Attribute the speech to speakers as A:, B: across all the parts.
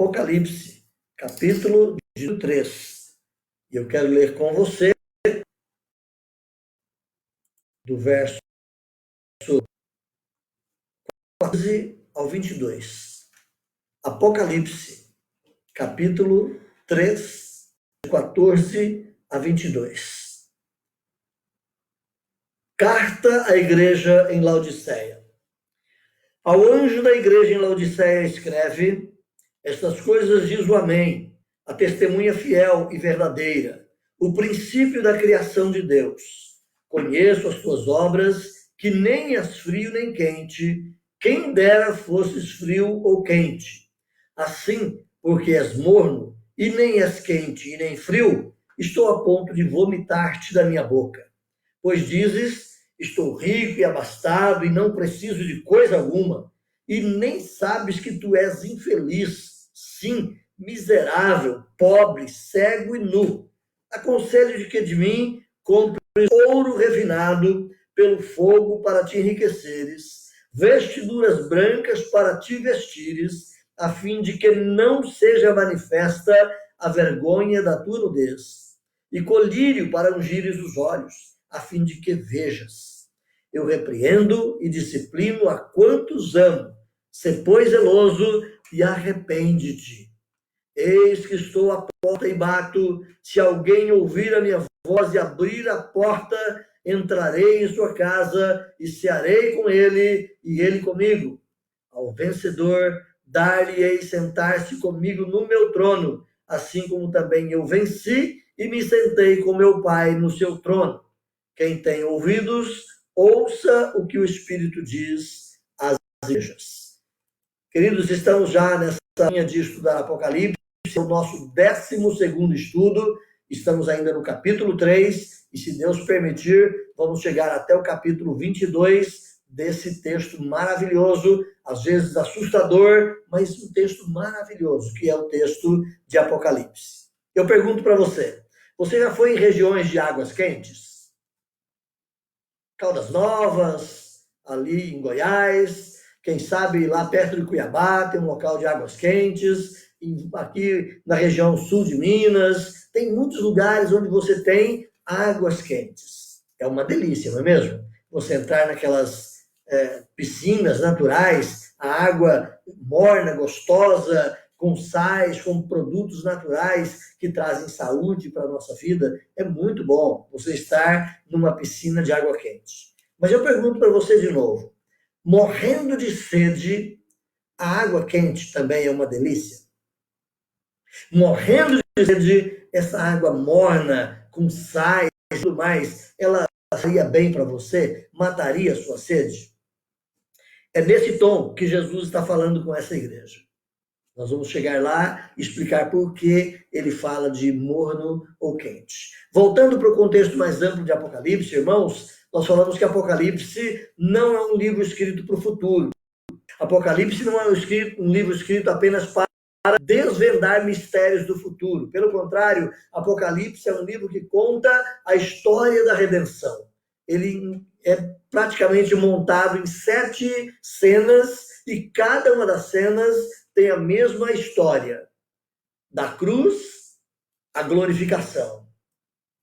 A: Apocalipse, capítulo 3. E eu quero ler com você do verso 14 ao 22. Apocalipse, capítulo 3, 14 a 22. Carta à igreja em Laodiceia. Ao anjo da igreja em Laodiceia escreve: estas coisas diz o Amém, a testemunha fiel e verdadeira, o princípio da criação de Deus. Conheço as tuas obras, que nem és frio nem quente, quem dera fosses frio ou quente. Assim, porque és morno, e nem és quente e nem frio, estou a ponto de vomitar-te da minha boca. Pois dizes: estou rico e abastado e não preciso de coisa alguma, e nem sabes que tu és infeliz, sim, miserável, pobre, cego e nu. Aconselho-te que de mim compres ouro refinado pelo fogo para te enriqueceres, vestiduras brancas para te vestires, a fim de que não seja manifesta a vergonha da tua nudez, e colírio para ungires os olhos, a fim de que vejas. Eu repreendo e disciplino a quantos amo. Sê, pois, zeloso e arrepende-te. Eis que estou à porta e bato. Se alguém ouvir a minha voz e abrir a porta, entrarei em sua casa e cearei com ele e ele comigo. Ao vencedor, dar-lhe-ei sentar-se comigo no meu trono, assim como também eu venci e me sentei com meu Pai no seu trono. Quem tem ouvidos, ouça o que o Espírito diz às igrejas. Queridos, estamos já nessa linha de estudar Apocalipse, é o nosso 12º estudo, estamos ainda no capítulo 3, e se Deus permitir, vamos chegar até o capítulo 22 desse texto maravilhoso, às vezes assustador, mas um texto maravilhoso, que é o texto de Apocalipse. Eu pergunto para você, você já foi em regiões de águas quentes? Caldas Novas, ali em Goiás, quem sabe lá perto de Cuiabá tem um local de águas quentes, aqui na região sul de Minas, tem muitos lugares onde você tem águas quentes. É uma delícia, não é mesmo? Você entrar naquelas piscinas naturais, a água morna, gostosa, com sais, com produtos naturais que trazem saúde para a nossa vida, é muito bom você estar numa piscina de água quente. Mas eu pergunto para você de novo, morrendo de sede, a água quente também é uma delícia? Morrendo de sede, essa água morna, com sais e tudo mais, ela faria bem para você? Mataria a sua sede? É nesse tom que Jesus está falando com essa igreja. Nós vamos chegar lá e explicar por que ele fala de morno ou quente. Voltando para o contexto mais amplo de Apocalipse, irmãos, nós falamos que Apocalipse não é um livro escrito para o futuro. Apocalipse não é um livro escrito apenas para desvendar mistérios do futuro. Pelo contrário, Apocalipse é um livro que conta a história da redenção. Ele é praticamente montado em 7 cenas e cada uma das cenas tem a mesma história. Da cruz à glorificação.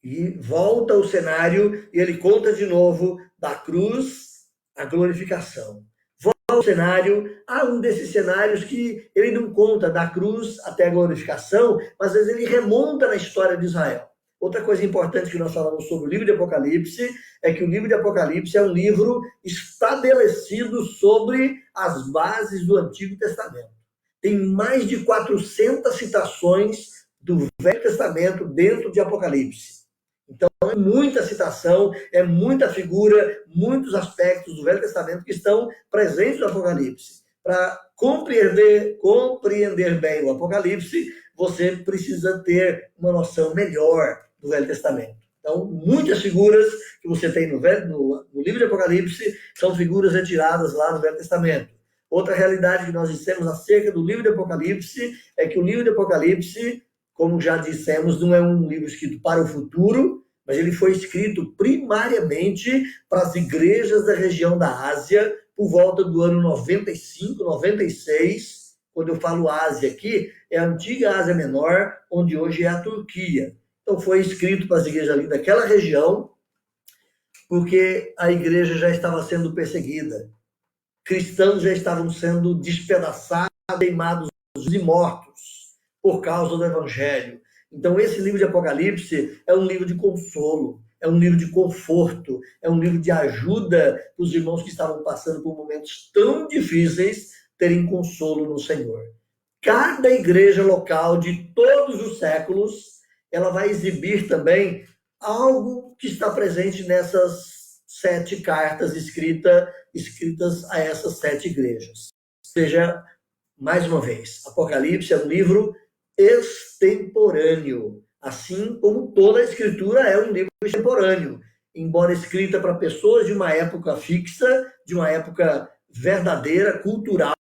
A: E volta o cenário e ele conta de novo da cruz à glorificação. Volta o cenário, há um desses cenários que ele não conta da cruz até a glorificação, mas às vezes ele remonta na história de Israel. Outra coisa importante que nós falamos sobre o livro de Apocalipse é que o livro de Apocalipse é um livro estabelecido sobre as bases do Antigo Testamento. Tem mais de 400 citações do Velho Testamento dentro de Apocalipse. Então, é muita citação, é muita figura, muitos aspectos do Velho Testamento que estão presentes no Apocalipse. Para compreender bem o Apocalipse, você precisa ter uma noção melhor do Velho Testamento. Então, muitas figuras que você tem no livro de Apocalipse são figuras retiradas lá no Velho Testamento. Outra realidade que nós dissemos acerca do livro de Apocalipse é que o livro de Apocalipse, como já dissemos, não é um livro escrito para o futuro, mas ele foi escrito primariamente para as igrejas da região da Ásia por volta do ano 95, 96, Quando eu falo Ásia aqui, é a antiga Ásia Menor, onde hoje é a Turquia. Então foi escrito para as igrejas ali daquela região, porque a igreja já estava sendo perseguida. Cristãos já estavam sendo despedaçados, queimados e mortos por causa do evangelho. Então esse livro de Apocalipse é um livro de consolo, é um livro de conforto, é um livro de ajuda para os irmãos que estavam passando por momentos tão difíceis terem consolo no Senhor. Cada igreja local de todos os séculos, ela vai exibir também algo que está presente nessas 7 cartas escritas a essas 7 igrejas. Ou seja, mais uma vez, Apocalipse é um livro extemporâneo, assim como toda a escritura é um livro extemporâneo, embora escrita para pessoas de uma época fixa, de uma época verdadeira, cultural,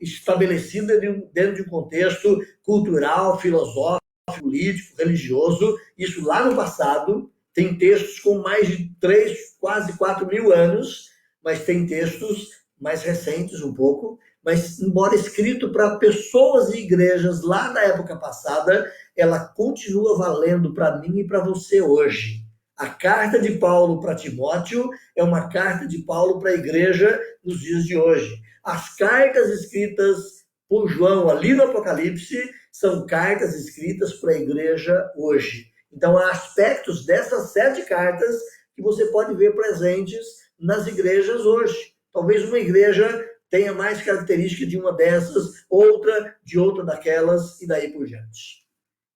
A: estabelecida dentro de um contexto cultural, filosófico, político, religioso, isso lá no passado. Tem textos com mais de 3, quase 4 mil anos, mas tem textos mais recentes um pouco, mas embora escrito para pessoas e igrejas lá da época passada, ela continua valendo para mim e para você hoje. A carta de Paulo para Timóteo é uma carta de Paulo para a igreja nos dias de hoje. As cartas escritas por João ali no Apocalipse são cartas escritas para a igreja hoje. Então, há aspectos dessas 7 cartas que você pode ver presentes nas igrejas hoje. Talvez uma igreja tenha mais característica de uma dessas, outra de outra daquelas, e daí por diante.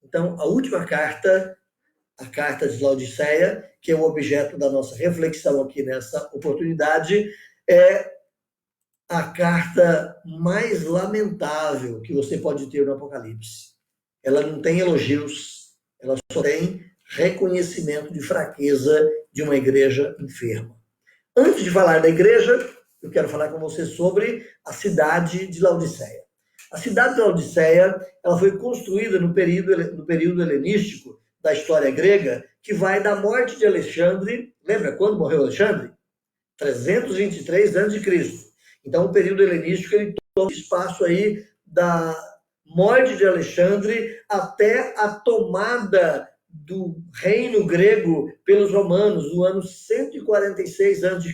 A: Então, a última carta, a carta de Laodiceia, que é o objeto da nossa reflexão aqui nessa oportunidade, é a carta mais lamentável que você pode ter no Apocalipse. Ela não tem elogios, ela só tem reconhecimento de fraqueza de uma igreja enferma. Antes de falar da igreja, eu quero falar com você sobre a cidade de Laodiceia. A cidade de Laodiceia, ela foi construída no período helenístico da história grega, que vai da morte de Alexandre. Lembra quando morreu Alexandre? 323 a.C. Então, o período helenístico, ele toma espaço aí da morte de Alexandre até a tomada do reino grego pelos romanos no ano 146 a.C.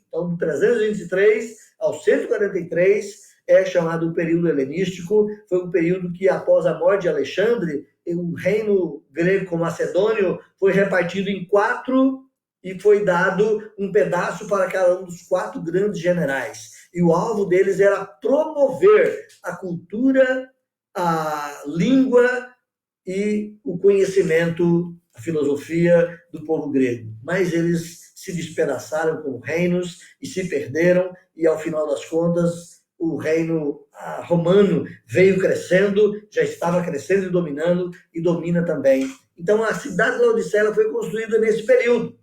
A: Então, do 323 ao 143 é chamado o período helenístico. Foi um período que, após a morte de Alexandre, o reino greco-macedônio foi repartido em 4 e foi dado um pedaço para cada um dos 4 grandes generais. E o alvo deles era promover a cultura, a língua e o conhecimento, a filosofia do povo grego. Mas eles se despedaçaram como reinos e se perderam, e ao final das contas, o reino romano veio crescendo, já estava crescendo e dominando, e domina também. Então, a cidade de Laodiceia foi construída nesse período,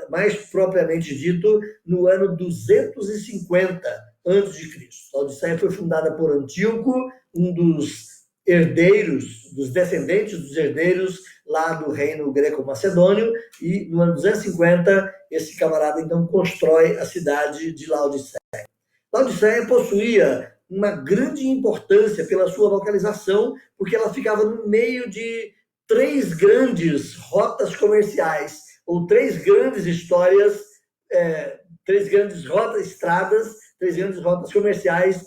A: mais propriamente dito, no ano 250 a.C. Laodiceia foi fundada por Antíoco, um dos herdeiros, dos descendentes dos herdeiros lá do reino greco-macedônio, e no ano 250, esse camarada então constrói a cidade de Laodiceia. Laodiceia possuía uma grande importância pela sua localização, porque ela ficava no meio de 3 grandes rotas comerciais, ou 3 grandes histórias, 3 grandes estradas, 3 grandes rotas comerciais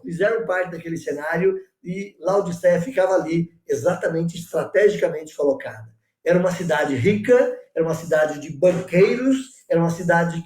A: fizeram parte daquele cenário, e Laodiceia ficava ali, exatamente, estrategicamente colocada. Era uma cidade rica, era uma cidade de banqueiros, era uma cidade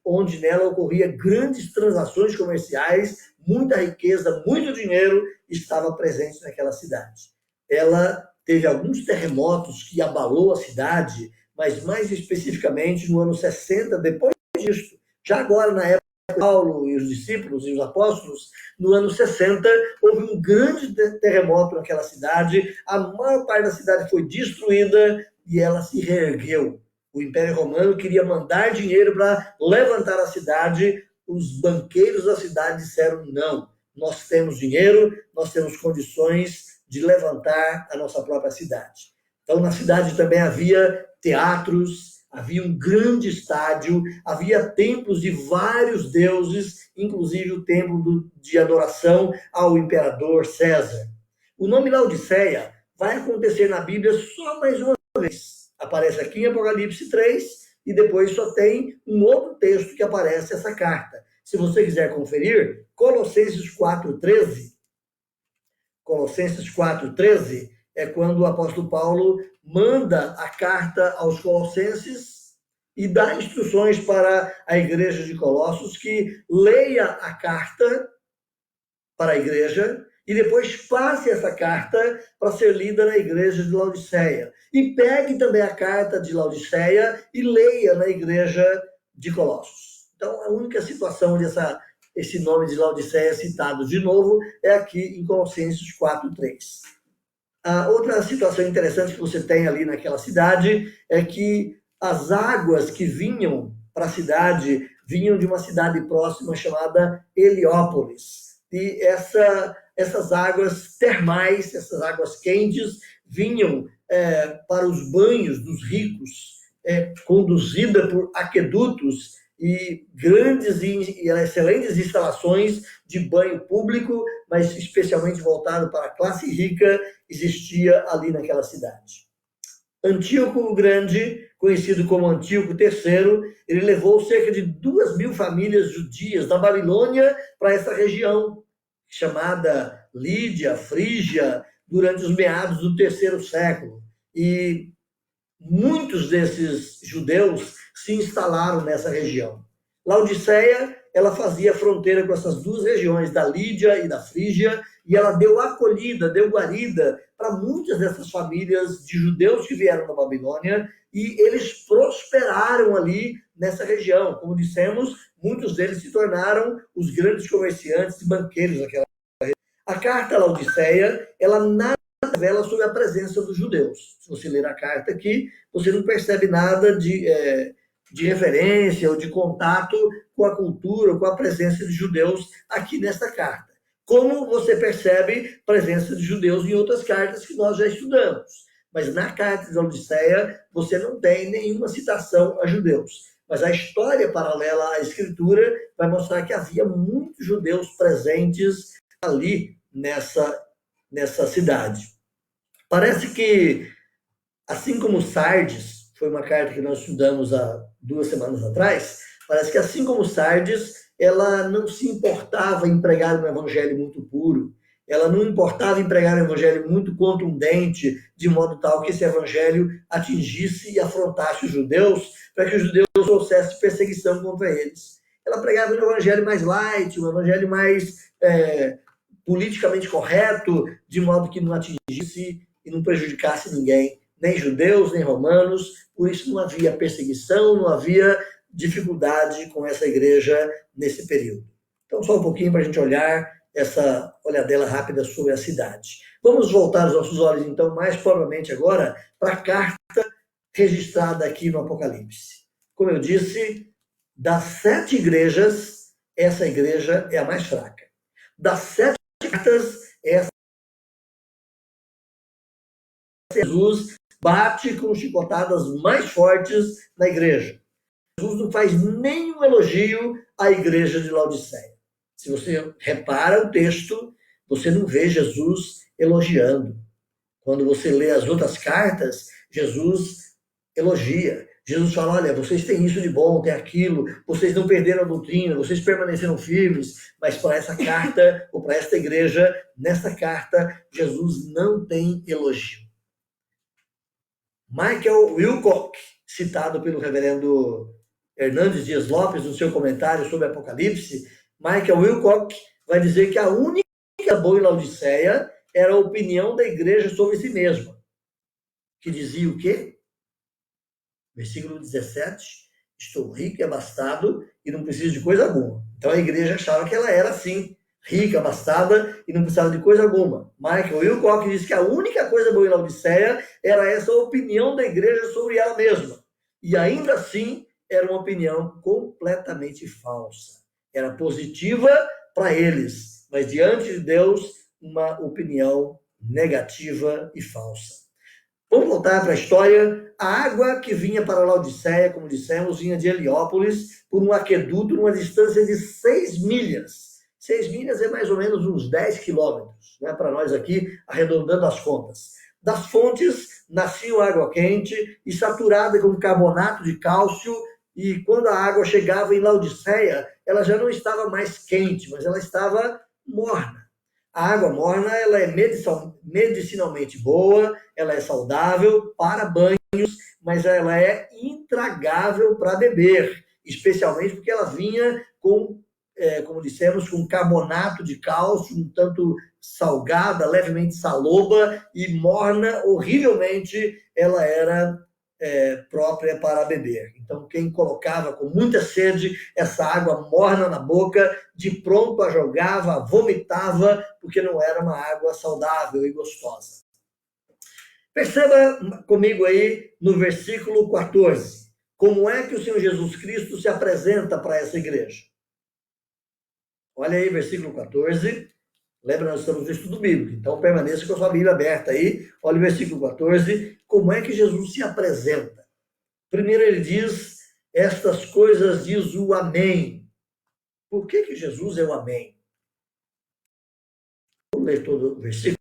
A: onde nela ocorria grandes transações comerciais, muita riqueza, muito dinheiro estava presente naquela cidade. Ela teve alguns terremotos que abalou a cidade, mas mais especificamente no ano 60, depois disso, já agora na época de Paulo e os discípulos e os apóstolos, no ano 60, houve um grande terremoto naquela cidade, a maior parte da cidade foi destruída e ela se reergueu. O Império Romano queria mandar dinheiro para levantar a cidade, os banqueiros da cidade disseram não, nós temos dinheiro, nós temos condições de levantar a nossa própria cidade. Então, na cidade também havia teatros, havia um grande estádio, havia templos de vários deuses, inclusive o templo de adoração ao imperador César. O nome Laodiceia vai acontecer na Bíblia só mais uma vez. Aparece aqui em Apocalipse 3 e depois só tem um outro texto que aparece essa carta. Se você quiser conferir, Colossenses 4,13. Colossenses 4,13 é quando o apóstolo Paulo manda a carta aos Colossenses e dá instruções para a igreja de Colossos que leia a carta para a igreja e depois passe essa carta para ser lida na igreja de Laodiceia. E pegue também a carta de Laodiceia e leia na igreja de Colossos. Então, a única situação onde esse nome de Laodiceia é citado de novo é aqui em Colossenses 4,3. A outra situação interessante que você tem ali naquela cidade é que as águas que vinham para a cidade vinham de uma cidade próxima chamada Heliópolis. E essas águas termais, essas águas quentes, vinham para os banhos dos ricos, conduzida por aquedutos e grandes e excelentes instalações de banho público, mas especialmente voltado para a classe rica, existia ali naquela cidade. Antíoco o Grande, conhecido como Antíoco III, ele levou cerca de 2.000 famílias judias da Babilônia para essa região, chamada Lídia, Frígia, durante os meados do terceiro século. E muitos desses judeus se instalaram nessa região. Laodiceia, ela fazia fronteira com essas duas regiões, da Lídia e da Frígia, e ela deu acolhida, deu guarida para muitas dessas famílias de judeus que vieram da Babilônia, e eles prosperaram ali nessa região. Como dissemos, muitos deles se tornaram os grandes comerciantes e banqueiros daquela região. A carta Laodiceia, ela nada revela sobre a presença dos judeus. Se você ler a carta aqui, você não percebe nada de referência ou de contato com a cultura, com a presença de judeus aqui nesta carta. Como você percebe presença de judeus em outras cartas que nós já estudamos. Mas na carta de Laodiceia, você não tem nenhuma citação a judeus. Mas a história paralela à escritura vai mostrar que havia muitos judeus presentes ali nessa cidade. Parece que, assim como Sardes, foi uma carta que nós estudamos há 2 semanas atrás, parece que assim como Sardes, ela não se importava em pregar um evangelho muito puro, ela não importava em pregar um evangelho muito contundente, de modo tal que esse evangelho atingisse e afrontasse os judeus, para que os judeus trouxessem perseguição contra eles. Ela pregava um evangelho mais light, um evangelho mais politicamente correto, de modo que não atingisse e não prejudicasse ninguém, nem judeus, nem romanos. Por isso não havia perseguição, não havia dificuldade com essa igreja nesse período. Então, só um pouquinho para a gente olhar essa olhadela rápida sobre a cidade. Vamos voltar os nossos olhos, então, mais propriamente agora, para a carta registrada aqui no Apocalipse. Como eu disse, das 7 igrejas, essa igreja é a mais fraca. Das 7 cartas, essa Jesus bate com chicotadas mais fortes na igreja. Jesus não faz nenhum elogio à igreja de Laodiceia. Se você repara o texto, você não vê Jesus elogiando. Quando você lê as outras cartas, Jesus elogia. Jesus fala, olha, vocês têm isso de bom, têm aquilo, vocês não perderam a doutrina, vocês permaneceram firmes, mas para essa carta, ou para esta igreja, nessa carta, Jesus não tem elogio. Michael Wilcock, citado pelo reverendo Hernandes Dias Lopes no seu comentário sobre Apocalipse, Michael Wilcock vai dizer que a única boa em Laodiceia era a opinião da igreja sobre si mesma, que dizia o quê? Versículo 17, estou rico e abastado e não preciso de coisa alguma. Então a igreja achava que ela era assim, rica, abastada e não precisava de coisa alguma. Michael Wilcock diz que a única coisa boa em Laodiceia era essa opinião da igreja sobre ela mesma. E ainda assim, era uma opinião completamente falsa. Era positiva para eles, mas diante de Deus, uma opinião negativa e falsa. Vamos voltar para a história. A água que vinha para Laodiceia, como dissemos, vinha de Heliópolis por um aqueduto numa distância de 6 milhas. 6 milhas é mais ou menos uns 10 quilômetros, né, para nós aqui, arredondando as contas. Das fontes nascia água quente e saturada com carbonato de cálcio, e quando a água chegava em Laodiceia, ela já não estava mais quente, mas ela estava morna. A água morna, ela é medicinalmente boa, ela é saudável para banhos, mas ela é intragável para beber, especialmente porque ela vinha com, como dissemos, com carbonato de cálcio, um tanto salgada, levemente saloba e morna, horrivelmente ela era própria para beber. Então, quem colocava com muita sede essa água morna na boca, de pronto a jogava, vomitava, porque não era uma água saudável e gostosa. Perceba comigo aí no versículo 14, como é que o Senhor Jesus Cristo se apresenta para essa igreja. Olha aí, versículo 14. Lembra, nós estamos no estudo bíblico, então permaneça com a sua Bíblia aberta aí. Olha o versículo 14, como é que Jesus se apresenta. Primeiro ele diz, estas coisas diz o Amém. Por que Jesus é o Amém? Vamos ler todo o versículo.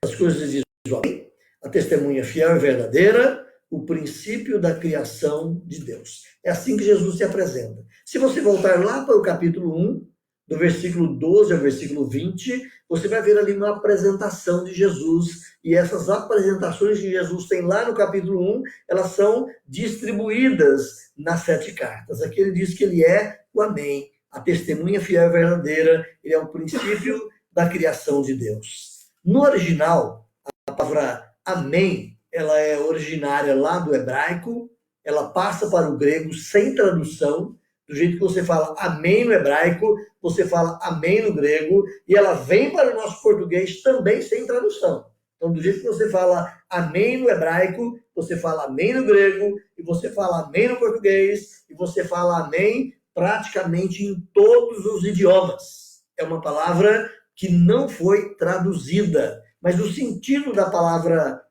A: As coisas diz o Amém, a testemunha fiel e verdadeira, o princípio da criação de Deus. É assim que Jesus se apresenta. Se você voltar lá para o capítulo 1, do versículo 12 ao versículo 20, você vai ver ali uma apresentação de Jesus. E essas apresentações que Jesus tem lá no capítulo 1, elas são distribuídas nas 7 cartas. Aqui ele diz que ele é o Amém, a testemunha fiel e verdadeira, ele é o princípio da criação de Deus. No original, a palavra Amém, ela é originária lá do hebraico, ela passa para o grego sem tradução. Do jeito que você fala amém no hebraico, você fala amém no grego, e ela vem para o nosso português também sem tradução. Então, do jeito que você fala amém no hebraico, você fala amém no grego, e você fala amém no português, e você fala amém praticamente em todos os idiomas. É uma palavra que não foi traduzida, mas o sentido da palavra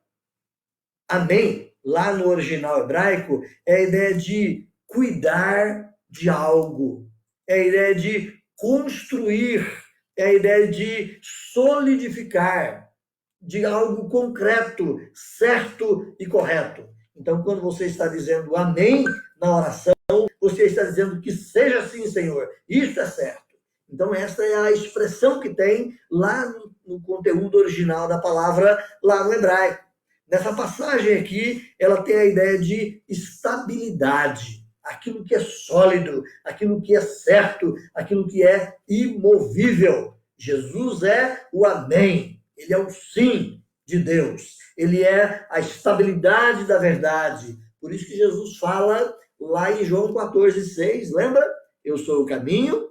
A: amém, lá no original hebraico, é a ideia de cuidar de algo, é a ideia de construir, é a ideia de solidificar, de algo concreto, certo e correto. Então, quando você está dizendo amém na oração, você está dizendo que seja assim, Senhor, isso é certo. Então, essa é a expressão que tem lá no conteúdo original da palavra, lá no hebraico. Nessa passagem aqui, ela tem a ideia de estabilidade, aquilo que é sólido, aquilo que é certo, aquilo que é imovível. Jesus é o Amém, ele é o sim de Deus, ele é a estabilidade da verdade. Por isso que Jesus fala lá em João 14,6, lembra? Eu sou o caminho,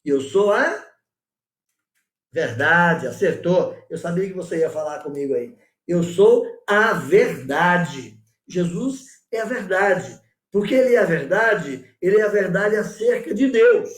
A: eu sou a verdade, acertou. Eu sabia que você ia falar comigo aí. Eu sou a verdade. Jesus é a verdade. Porque ele é a verdade acerca de Deus.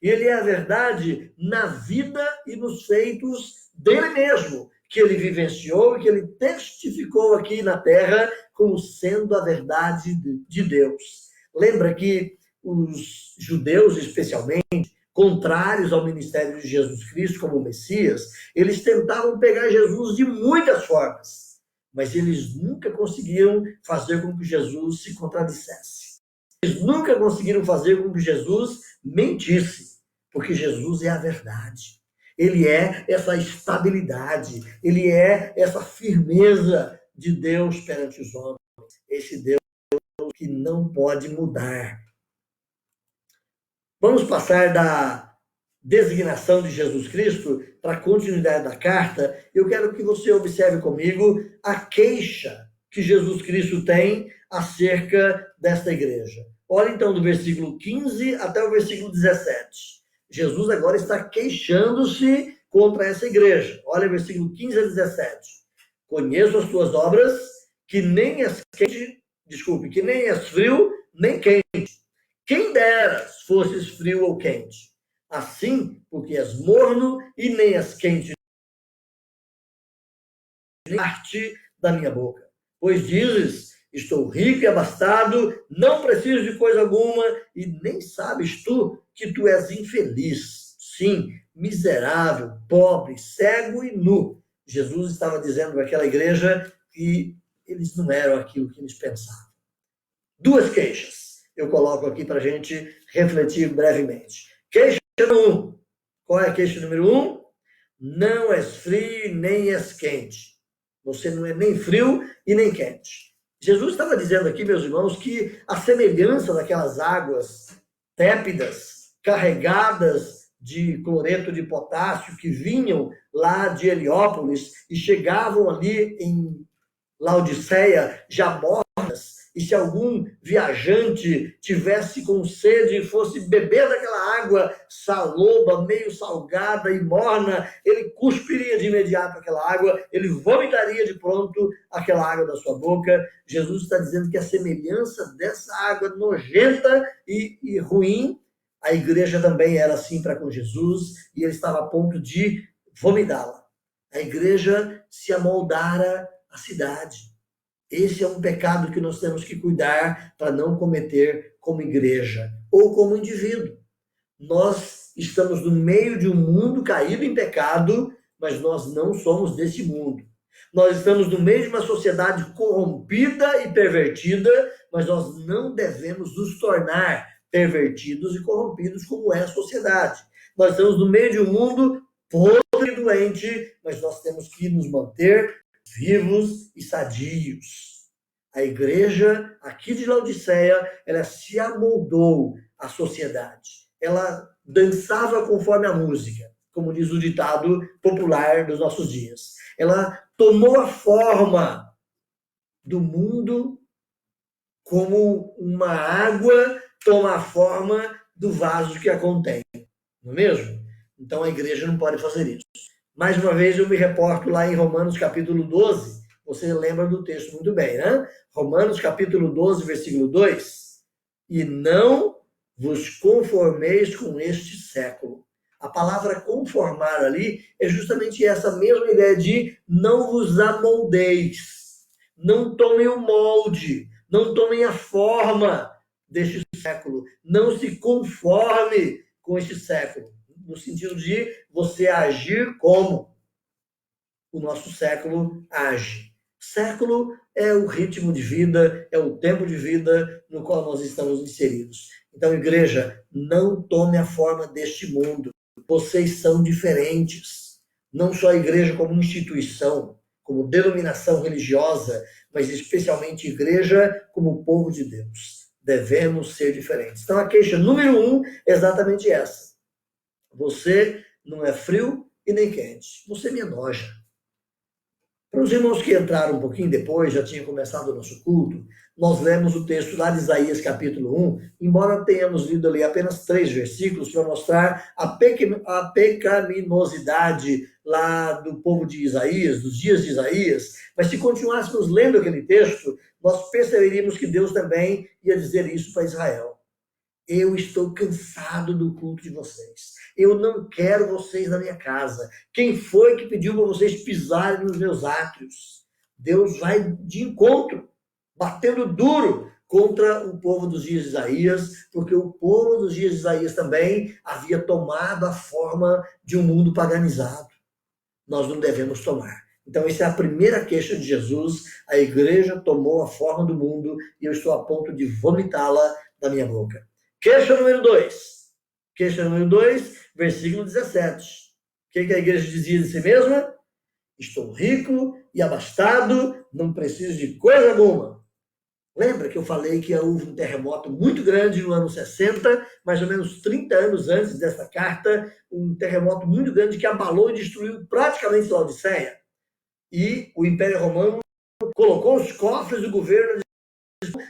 A: E ele é a verdade na vida e nos feitos dele mesmo, que ele vivenciou e que ele testificou aqui na terra como sendo a verdade de Deus. Lembra que os judeus, especialmente, contrários ao ministério de Jesus Cristo como Messias, eles tentavam pegar Jesus de muitas formas, mas eles nunca conseguiram fazer com que Jesus se contradissesse. Eles nunca conseguiram fazer com que Jesus mentisse, porque Jesus é a verdade. Ele é essa estabilidade, ele é essa firmeza de Deus perante os homens. Esse Deus que não pode mudar. Vamos passar da designação de Jesus Cristo para a continuidade da carta. Eu quero que você observe comigo a queixa que Jesus Cristo tem acerca desta igreja. Olha então do versículo 15 até o versículo 17. Jesus agora está queixando-se contra essa igreja. Olha o versículo 15 a 17. Conheço as tuas obras, que nem és quente, que nem és frio, nem quente. Quem deras fosses frio ou quente. Assim, porque és morno e nem és quente, parte da minha boca. Pois dizes, estou rico e abastado, não preciso de coisa alguma, e nem sabes tu que tu és infeliz. Sim, miserável, pobre, cego e nu. Jesus estava dizendo para aquela igreja que eles não eram aquilo que eles pensavam. Duas queixas eu coloco aqui para a gente refletir brevemente. Queixa número 1. Qual é a queixa número 1? Não és frio nem és quente. Você não é nem frio e nem quente. Jesus estava dizendo aqui, meus irmãos, que a semelhança daquelas águas tépidas, carregadas de cloreto de potássio, que vinham lá de Heliópolis e chegavam ali em Laodiceia já mornas, e se algum viajante tivesse com sede e fosse beber daquela água saloba, meio salgada e morna, ele cuspiria de imediato aquela água, ele vomitaria de pronto aquela água da sua boca. Jesus está dizendo que a semelhança dessa água nojenta e ruim, a igreja também era assim para com Jesus, e ele estava a ponto de vomitá-la. A igreja se amoldara à cidade. Esse é um pecado que nós temos que cuidar para não cometer como igreja ou como indivíduo. Nós estamos no meio de um mundo caído em pecado, mas nós não somos desse mundo. Nós estamos no meio de uma sociedade corrompida e pervertida, mas nós não devemos nos tornar pervertidos e corrompidos como é a sociedade. Nós estamos no meio de um mundo podre e doente, mas nós temos que nos manter vivos e sadios. A igreja aqui de Laodiceia, ela se amoldou à sociedade. Ela dançava conforme a música, como diz o ditado popular dos nossos dias. Ela tomou a forma do mundo como uma água toma a forma do vaso que a contém. Não é mesmo? Então a igreja não pode fazer isso. Mais uma vez eu me reporto lá em Romanos capítulo 12, você lembra do texto muito bem, né? Romanos capítulo 12, versículo 2. E não vos conformeis com este século. A palavra conformar ali é justamente essa mesma ideia de não vos amoldeis. Não tomem o molde, não tomem a forma deste século. Não se conforme com este século. No sentido de você agir como o nosso século age. Século é o ritmo de vida, é o tempo de vida no qual nós estamos inseridos. Então, igreja, não tome a forma deste mundo. Vocês são diferentes. Não só a igreja como instituição, como denominação religiosa, mas especialmente igreja como povo de Deus. Devemos ser diferentes. Então, a queixa número 1 é exatamente essa. Você não é frio e nem quente. Você me enoja. Para os irmãos que entraram um pouquinho depois, já tinha começado o nosso culto, nós lemos o texto lá de Isaías capítulo 1, embora tenhamos lido ali apenas 3 versículos para mostrar a pecaminosidade lá do povo de Isaías, dos dias de Isaías, mas se continuássemos lendo aquele texto, nós perceberíamos que Deus também ia dizer isso para Israel. Eu estou cansado do culto de vocês. Eu não quero vocês na minha casa. Quem foi que pediu para vocês pisarem nos meus átrios? Deus vai de encontro, batendo duro contra o povo dos dias de Isaías, porque o povo dos dias de Isaías também havia tomado a forma de um mundo paganizado. Nós não devemos tomar. Então, essa é a primeira queixa de Jesus. A igreja tomou a forma do mundo e eu estou a ponto de vomitá-la da minha boca. Queixa número 2. Queixa número 2, versículo 17. O que a igreja dizia de si mesma? Estou rico e abastado, não preciso de coisa alguma. Lembra que eu falei que houve um terremoto muito grande no ano 60, mais ou menos 30 anos antes dessa carta, um terremoto muito grande que abalou e destruiu praticamente Laodiceia. E o Império Romano colocou os cofres do governo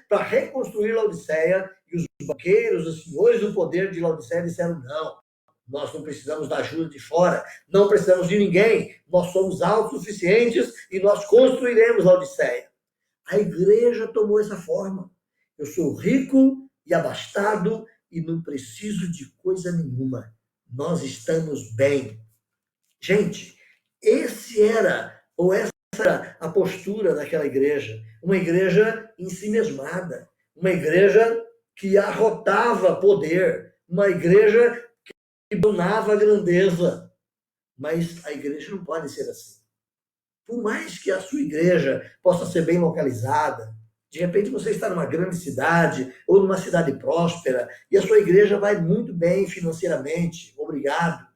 A: para reconstruir Laodiceia, e os banqueiros, os senhores do poder de Laodiceia disseram, não, nós não precisamos da ajuda de fora, não precisamos de ninguém, nós somos autossuficientes e nós construiremos Laodiceia. A igreja tomou essa forma. Eu sou rico e abastado e não preciso de coisa nenhuma. Nós estamos bem. Gente, essa era a postura daquela igreja, uma igreja ensimesmada, uma igreja que arrotava poder, uma igreja que donava a grandeza. Mas a igreja não pode ser assim. Por mais que a sua igreja possa ser bem localizada, de repente você está numa grande cidade ou numa cidade próspera e a sua igreja vai muito bem financeiramente, obrigado.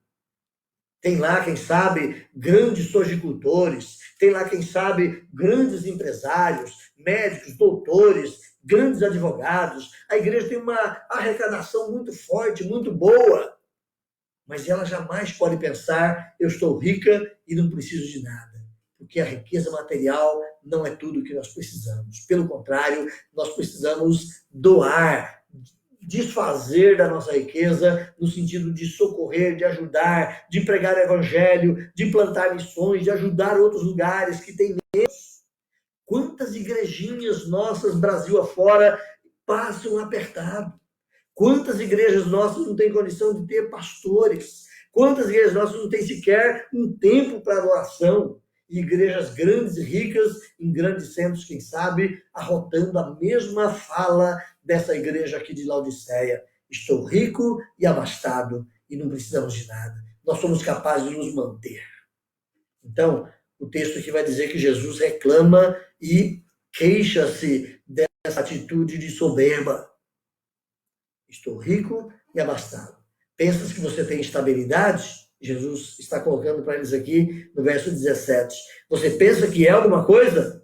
A: Tem lá, quem sabe, grandes sojicultores, tem lá, quem sabe, grandes empresários, médicos, doutores, grandes advogados. A igreja tem uma arrecadação muito forte, muito boa, mas ela jamais pode pensar, eu estou rica e não preciso de nada. Porque a riqueza material não é tudo o que nós precisamos. Pelo contrário, nós precisamos doar, desfazer da nossa riqueza no sentido de socorrer, de ajudar, de pregar o evangelho, de plantar missões, de ajudar outros lugares que têm menos. Quantas igrejinhas nossas, Brasil afora, passam apertado? Quantas igrejas nossas não têm condição de ter pastores? Quantas igrejas nossas não têm sequer um tempo para adoração? E igrejas grandes e ricas, em grandes centros, quem sabe, arrotando a mesma fala dessa igreja aqui de Laodiceia. Estou rico e abastado e não precisamos de nada. Nós somos capazes de nos manter. Então, o texto aqui vai dizer que Jesus reclama e queixa-se dessa atitude de soberba. Estou rico e abastado. Pensas que você tem estabilidade? Jesus está colocando para eles aqui no verso 17. Você pensa que é alguma coisa?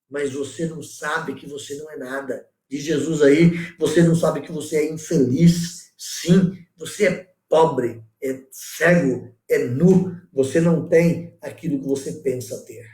A: Mas você não sabe que você não é nada. Diz Jesus aí, você não sabe que você é infeliz. Sim, você é pobre, é cego, é nu. Você não tem aquilo que você pensa ter.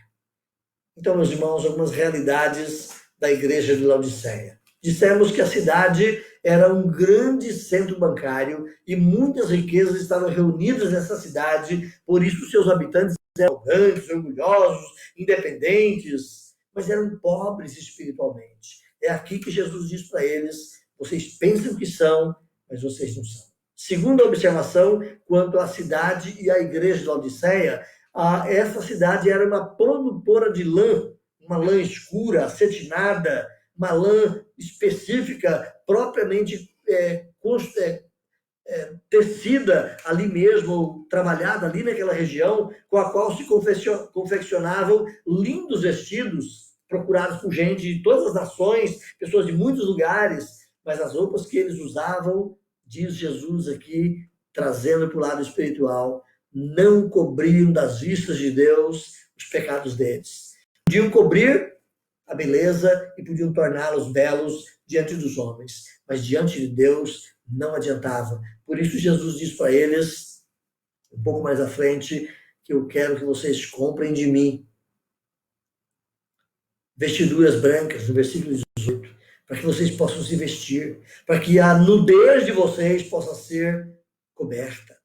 A: Então, meus irmãos, algumas realidades da igreja de Laodiceia. Dissemos que a cidade era um grande centro bancário e muitas riquezas estavam reunidas nessa cidade, por isso seus habitantes eram arrogantes, orgulhosos, independentes, mas eram pobres espiritualmente. É aqui que Jesus diz para eles, vocês pensam que são, mas vocês não são. Segunda observação, quanto à cidade e à igreja de Laodiceia, essa cidade era uma produtora de lã, uma lã escura, acetinada, uma lã específica, propriamente tecida ali mesmo, ou trabalhada ali naquela região, com a qual se confeccionavam lindos vestidos, procurados por gente de todas as nações, pessoas de muitos lugares, mas as roupas que eles usavam, diz Jesus aqui, trazendo para o lado espiritual, não cobriam das vistas de Deus os pecados deles. Podiam cobrir a beleza e podiam torná-los belos diante dos homens, mas diante de Deus não adiantava. Por isso Jesus diz para eles, um pouco mais à frente, que eu quero que vocês comprem de mim vestiduras brancas, no versículo 18, para que vocês possam se vestir, para que a nudez de vocês possa ser coberta.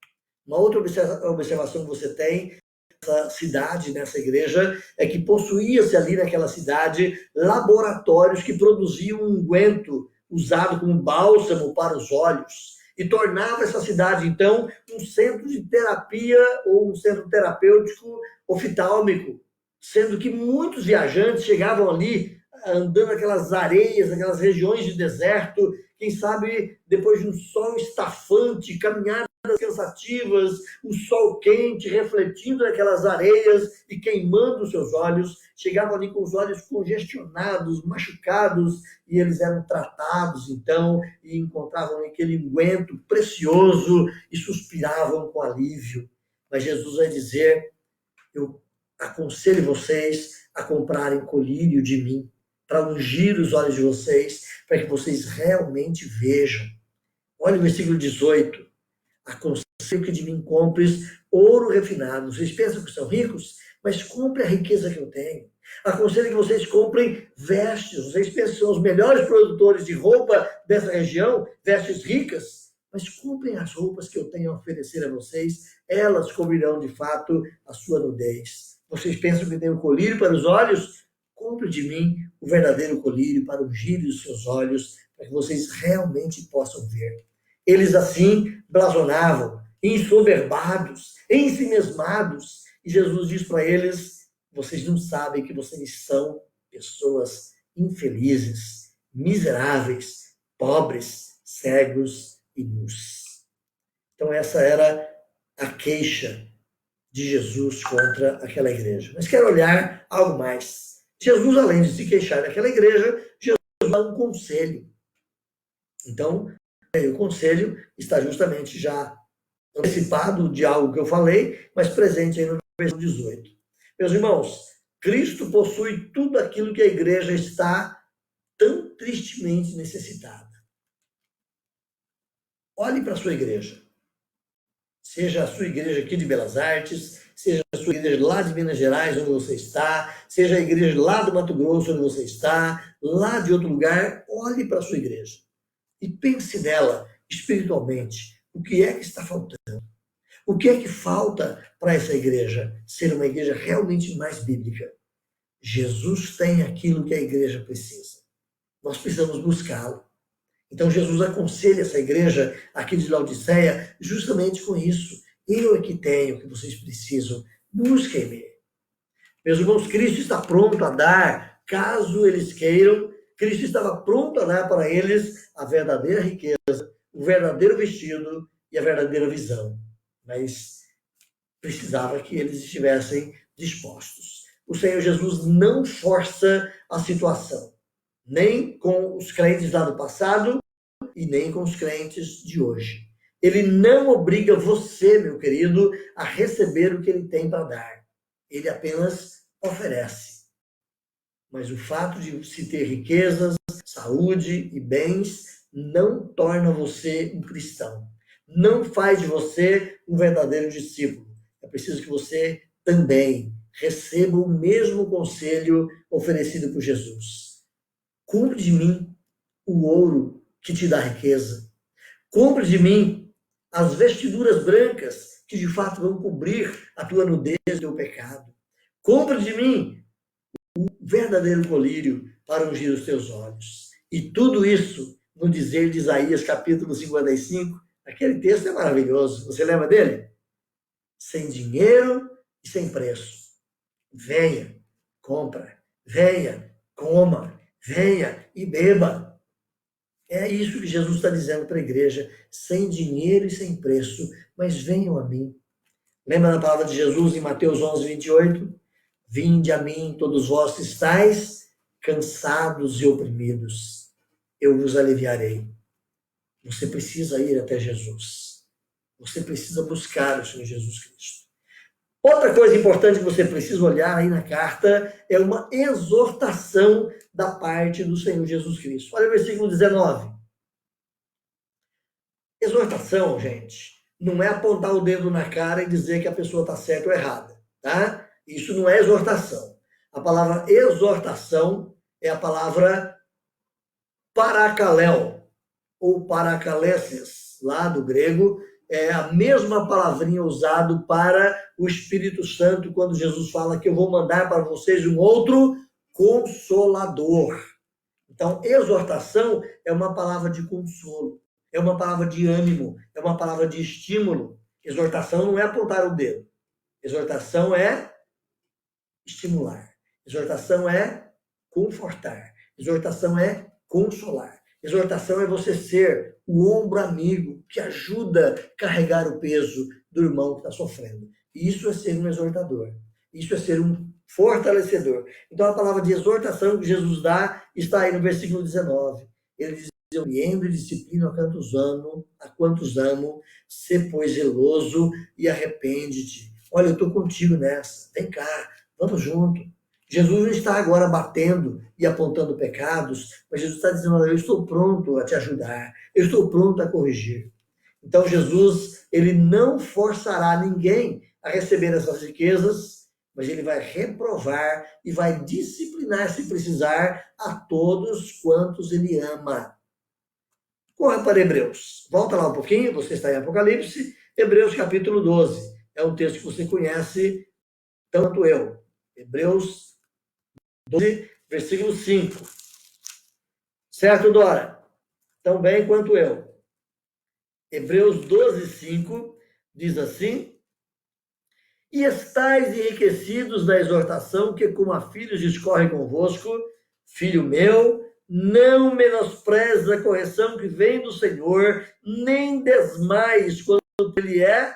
A: Uma outra observação que você tem nessa cidade, nessa igreja, é que possuía-se ali naquela cidade laboratórios que produziam um unguento usado como bálsamo para os olhos e tornava essa cidade, então, um centro de terapia ou um centro terapêutico oftálmico, sendo que muitos viajantes chegavam ali andando aquelas areias, aquelas regiões de deserto, quem sabe depois de um sol estafante, caminhadas cansativas, o sol quente refletindo naquelas areias e queimando os seus olhos, chegavam ali com os olhos congestionados, machucados, e eles eram tratados então e encontravam aquele unguento precioso e suspiravam com alívio. Mas Jesus vai dizer, eu aconselho vocês a comprarem colírio de mim, para ungir os olhos de vocês, para que vocês realmente vejam. Olha o versículo 18. Aconselho que de mim compres ouro refinado. Vocês pensam que são ricos? Mas compre a riqueza que eu tenho. Aconselho que vocês comprem vestes. Vocês pensam que são os melhores produtores de roupa dessa região, vestes ricas? Mas comprem as roupas que eu tenho a oferecer a vocês. Elas cobrirão de fato a sua nudez. Vocês pensam que tem um colírio para os olhos? Compre de mim o verdadeiro colírio para ungir os seus olhos, para que vocês realmente possam ver. Eles assim blasonavam, ensoberbados, ensimesmados. E Jesus diz para eles, Vocês não sabem que vocês são pessoas infelizes, miseráveis, pobres, cegos e nus. Então essa era a queixa de Jesus contra aquela igreja. Mas quero olhar algo mais. Jesus, além de se queixar daquela igreja, Jesus dá um conselho. Então, o conselho está justamente já antecipado de algo que eu falei, mas presente aí no versículo 18. Meus irmãos, Cristo possui tudo aquilo que a igreja está tão tristemente necessitada. Olhe para a sua igreja. Seja a sua igreja aqui de Belas Artes, seja a sua igreja lá de Minas Gerais, onde você está, seja a igreja lá do Mato Grosso, onde você está, lá de outro lugar, olhe para a sua igreja e pense nela espiritualmente. O que é que está faltando? O que é que falta para essa igreja ser uma igreja realmente mais bíblica? Jesus tem aquilo que a igreja precisa. Nós precisamos buscá-lo. Então Jesus aconselha essa igreja aqui de Laodiceia justamente com isso. Eu é que tenho o que vocês precisam. Busquem-me. Meus irmãos, Cristo está pronto a dar, caso eles queiram. Cristo estava pronto a dar para eles a verdadeira riqueza, o verdadeiro vestido e a verdadeira visão. Mas precisava que eles estivessem dispostos. O Senhor Jesus não força a situação, nem com os crentes lá do passado e nem com os crentes de hoje. Ele não obriga você, meu querido, a receber o que ele tem para dar. Ele apenas oferece. Mas o fato de se ter riquezas, saúde e bens não torna você um cristão. Não faz de você um verdadeiro discípulo. É preciso que você também receba o mesmo conselho oferecido por Jesus. Compre de mim o ouro que te dá riqueza. Compre de mim as vestiduras brancas que de fato vão cobrir a tua nudez e o teu pecado. Compre de mim o verdadeiro colírio para ungir os teus olhos. E tudo isso no dizer de Isaías capítulo 55, aquele texto é maravilhoso. Você lembra dele? Sem dinheiro e sem preço. Venha, compra. Venha, coma. Venha e beba. É isso que Jesus está dizendo para a igreja, sem dinheiro e sem preço, mas venham a mim. Lembra da palavra de Jesus em Mateus 11, 28? Vinde a mim, todos vós que estáis cansados e oprimidos, eu vos aliviarei. Você precisa ir até Jesus. Você precisa buscar o Senhor Jesus Cristo. Outra coisa importante que você precisa olhar aí na carta é uma exortação da parte do Senhor Jesus Cristo. Olha o versículo 19. Exortação, gente, não é apontar o dedo na cara e dizer que a pessoa está certa ou errada, tá? Isso não é exortação. A palavra exortação é a palavra parakaléu, ou parakalesis, lá do grego, é a mesma palavrinha usada para o Espírito Santo, quando Jesus fala que eu vou mandar para vocês um outro consolador. Então, exortação é uma palavra de consolo, é uma palavra de ânimo, é uma palavra de estímulo. Exortação não é apontar o dedo. Exortação é estimular. Exortação é confortar. Exortação é consolar. Exortação é você ser o ombro amigo que ajuda a carregar o peso do irmão que está sofrendo. Isso é ser um exortador. Isso é ser um fortalecedor. Então, a palavra de exortação que Jesus dá está aí no versículo 19. Ele diz, eu lembro e disciplino a quantos amo, sê, pois, zeloso e arrepende-te. Olha, eu estou contigo nessa. Vem cá, vamos junto. Jesus não está agora batendo e apontando pecados, mas Jesus está dizendo, olha, eu estou pronto a te ajudar, eu estou pronto a corrigir. Então Jesus, ele não forçará ninguém a receber essas riquezas, mas ele vai reprovar e vai disciplinar, se precisar, a todos quantos ele ama. Corra para Hebreus. Volta lá um pouquinho, você está em Apocalipse, Hebreus capítulo 12. É um texto que você conhece tanto eu. Hebreus 12, versículo 5. Certo, Dora? Tão bem quanto eu. Hebreus 12, 5 diz assim: E estáis enriquecidos na exortação que, como a filhos, discorre convosco, filho meu, não menospreze a correção que vem do Senhor, nem desmaies quando ele é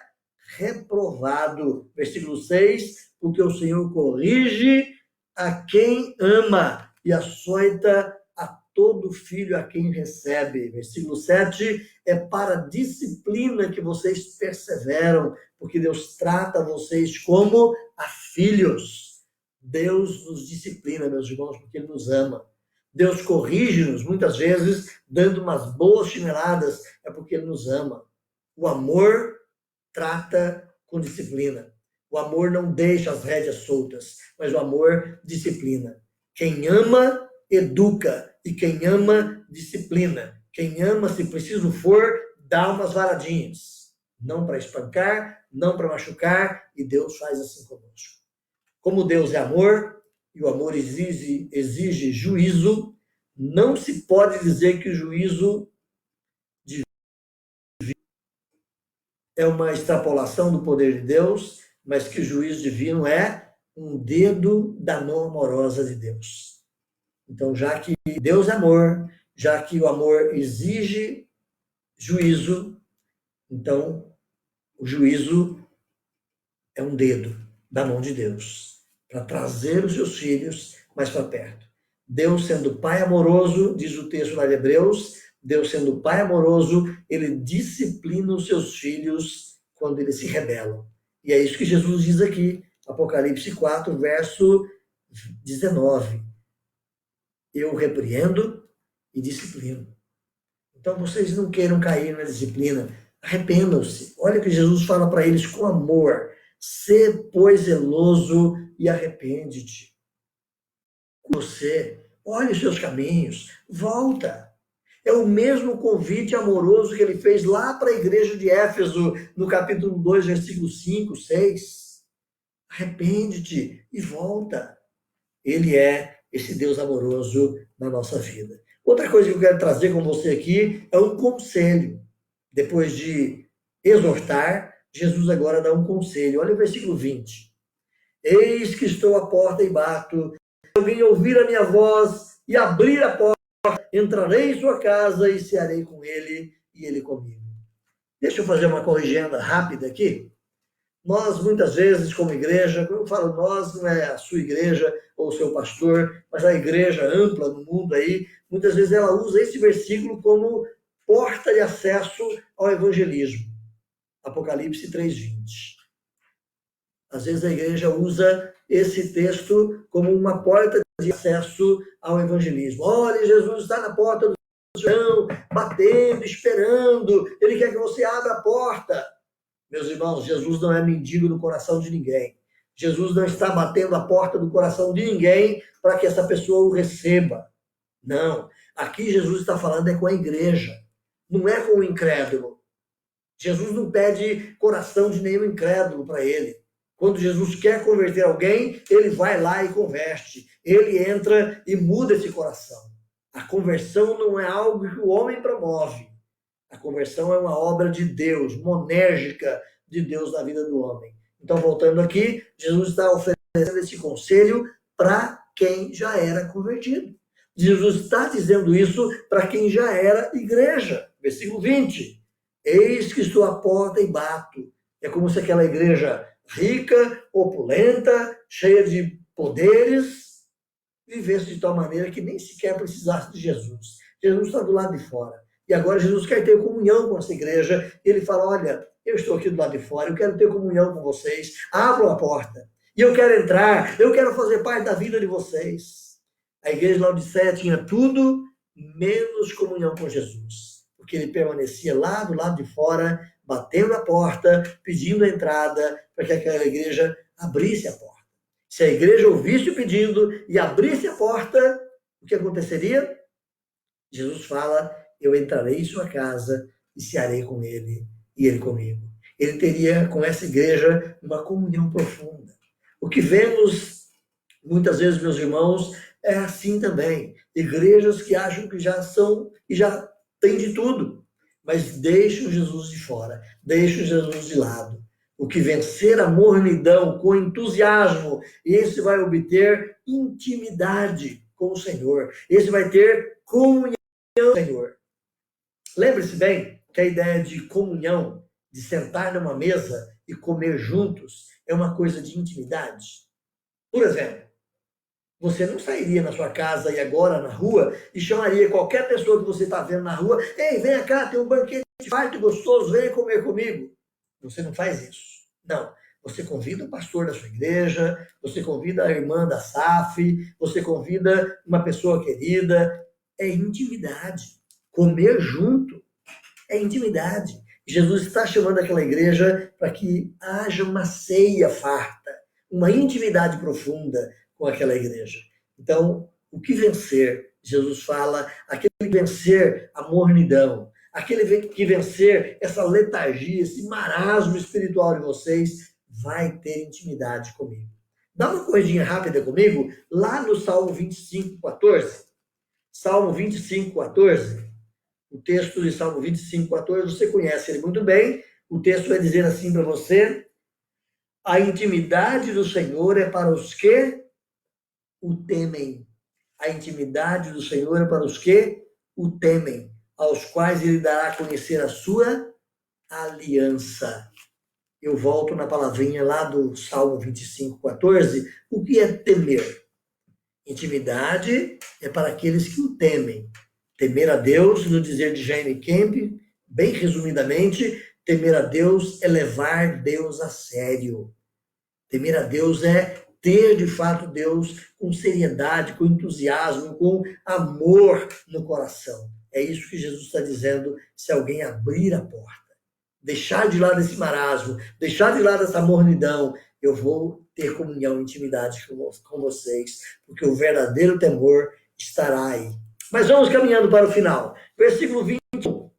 A: reprovado. Versículo 6, porque o Senhor corrige a quem ama e açoita a todo filho a quem recebe. Versículo 7, é para a disciplina que vocês perseveram, porque Deus trata vocês como a filhos. Deus nos disciplina, meus irmãos, porque Ele nos ama. Deus corrige-nos, muitas vezes, dando umas boas chineladas, é porque Ele nos ama. O amor trata com disciplina. O amor não deixa as rédeas soltas, mas o amor disciplina. Quem ama, educa, e quem ama, disciplina. Quem ama, se preciso for, dá umas varadinhas. Não para espancar, não para machucar, e Deus faz assim conosco. Como Deus é amor, e o amor exige juízo, não se pode dizer que o juízo é uma extrapolação do poder de Deus, mas que o juízo divino é um dedo da mão amorosa de Deus. Então, já que Deus é amor, já que o amor exige juízo, então o juízo é um dedo da mão de Deus para trazer os seus filhos mais para perto. Deus sendo Pai amoroso, diz o texto lá de Hebreus, Deus sendo Pai amoroso, Ele disciplina os seus filhos quando eles se rebelam. E é isso que Jesus diz aqui, Apocalipse 4, verso 19. Eu repreendo e disciplino. Então vocês não queiram cair na disciplina, arrependam-se. Olha o que Jesus fala para eles com amor. Sê, pois, zeloso e arrepende-te. Você, olhe os seus caminhos, volta. É o mesmo convite amoroso que ele fez lá para a igreja de Éfeso, no capítulo 2, versículos 5, 6. Arrepende-te e volta. Ele é esse Deus amoroso na nossa vida. Outra coisa que eu quero trazer com você aqui é um conselho. Depois de exortar, Jesus agora dá um conselho. Olha o versículo 20. Eis que estou à porta e bato. Se alguém ouvir a minha voz e abrir a porta, entrarei em sua casa e cearei com ele e ele comigo. Deixa eu fazer uma corrigenda rápida aqui. Nós, muitas vezes, como igreja, quando eu falo nós, não é a sua igreja ou o seu pastor, mas a igreja ampla no mundo aí, muitas vezes ela usa esse versículo como porta de acesso ao evangelismo. Apocalipse 3:20. Às vezes a igreja usa esse texto como uma porta de acesso ao evangelismo. Olha, Jesus está na porta do chão, batendo, esperando, ele quer que você abra a porta. Meus irmãos, Jesus não é mendigo no coração de ninguém. Jesus não está batendo a porta do coração de ninguém para que essa pessoa o receba. Não. Aqui Jesus está falando é com a igreja. Não é com o incrédulo. Jesus não pede coração de nenhum incrédulo para ele. Quando Jesus quer converter alguém, ele vai lá e converte. Ele entra e muda esse coração. A conversão não é algo que o homem promove. A conversão é uma obra de Deus, monérgica de Deus na vida do homem. Então, voltando aqui, Jesus está oferecendo esse conselho para quem já era convertido. Jesus está dizendo isso para quem já era igreja. Versículo 20. Eis que estou à porta e bato. É como se aquela igreja rica, opulenta, cheia de poderes, vivesse de tal maneira que nem sequer precisasse de Jesus. Jesus está do lado de fora. E agora Jesus quer ter comunhão com essa igreja. Ele fala, olha, eu estou aqui do lado de fora, eu quero ter comunhão com vocês. Abram a porta. E eu quero entrar, eu quero fazer parte da vida de vocês. A igreja de Laodiceia tinha tudo, menos comunhão com Jesus. Porque ele permanecia lá do lado de fora, batendo a porta, pedindo a entrada, para que aquela igreja abrisse a porta. Se a igreja ouvisse o pedido e abrisse a porta, o que aconteceria? Jesus fala, eu entrarei em sua casa e cearei com ele e ele comigo. Ele teria com essa igreja uma comunhão profunda. O que vemos muitas vezes, meus irmãos, é assim também. Igrejas que acham que já são e já têm de tudo, mas deixam Jesus de fora, deixam Jesus de lado. O que vencer a mornidão com entusiasmo, esse vai obter intimidade com o Senhor. Esse vai ter comunhão com o Senhor. Lembre-se bem que a ideia de comunhão, de sentar numa mesa e comer juntos, é uma coisa de intimidade. Por exemplo, você não sairia na sua casa e agora na rua e chamaria qualquer pessoa que você está vendo na rua: ei, vem cá, tem um banquete farto e gostoso, vem comer comigo. Você não faz isso. Não. Você convida o pastor da sua igreja, você convida a irmã da SAF, você convida uma pessoa querida. É intimidade. Comer junto é intimidade. Jesus está chamando aquela igreja para que haja uma ceia farta, uma intimidade profunda com aquela igreja. Então, o que vencer? Jesus fala, aquele que vencer a mornidão, aquele que vencer essa letargia, esse marasmo espiritual de vocês, vai ter intimidade comigo. Dá uma corridinha rápida comigo, lá no Salmo 25, 14. Salmo 25, 14. O texto de Salmo 25, 14, você conhece ele muito bem. O texto vai dizer assim para você: a intimidade do Senhor é para os que o temem. A intimidade do Senhor é para os que o temem, aos quais ele dará a conhecer a sua aliança. Eu volto na palavrinha lá do Salmo 25, 14. O que é temer? Intimidade é para aqueles que o temem. Temer a Deus, no dizer de Jane Camp, bem resumidamente, temer a Deus é levar Deus a sério. Temer a Deus é ter, de fato, Deus com seriedade, com entusiasmo, com amor no coração. É isso que Jesus está dizendo, se alguém abrir a porta, deixar de lado esse marasmo, deixar de lado essa mornidão, eu vou ter comunhão, intimidade com vocês, porque o verdadeiro temor estará aí. Mas vamos caminhando para o final. Versículo 21.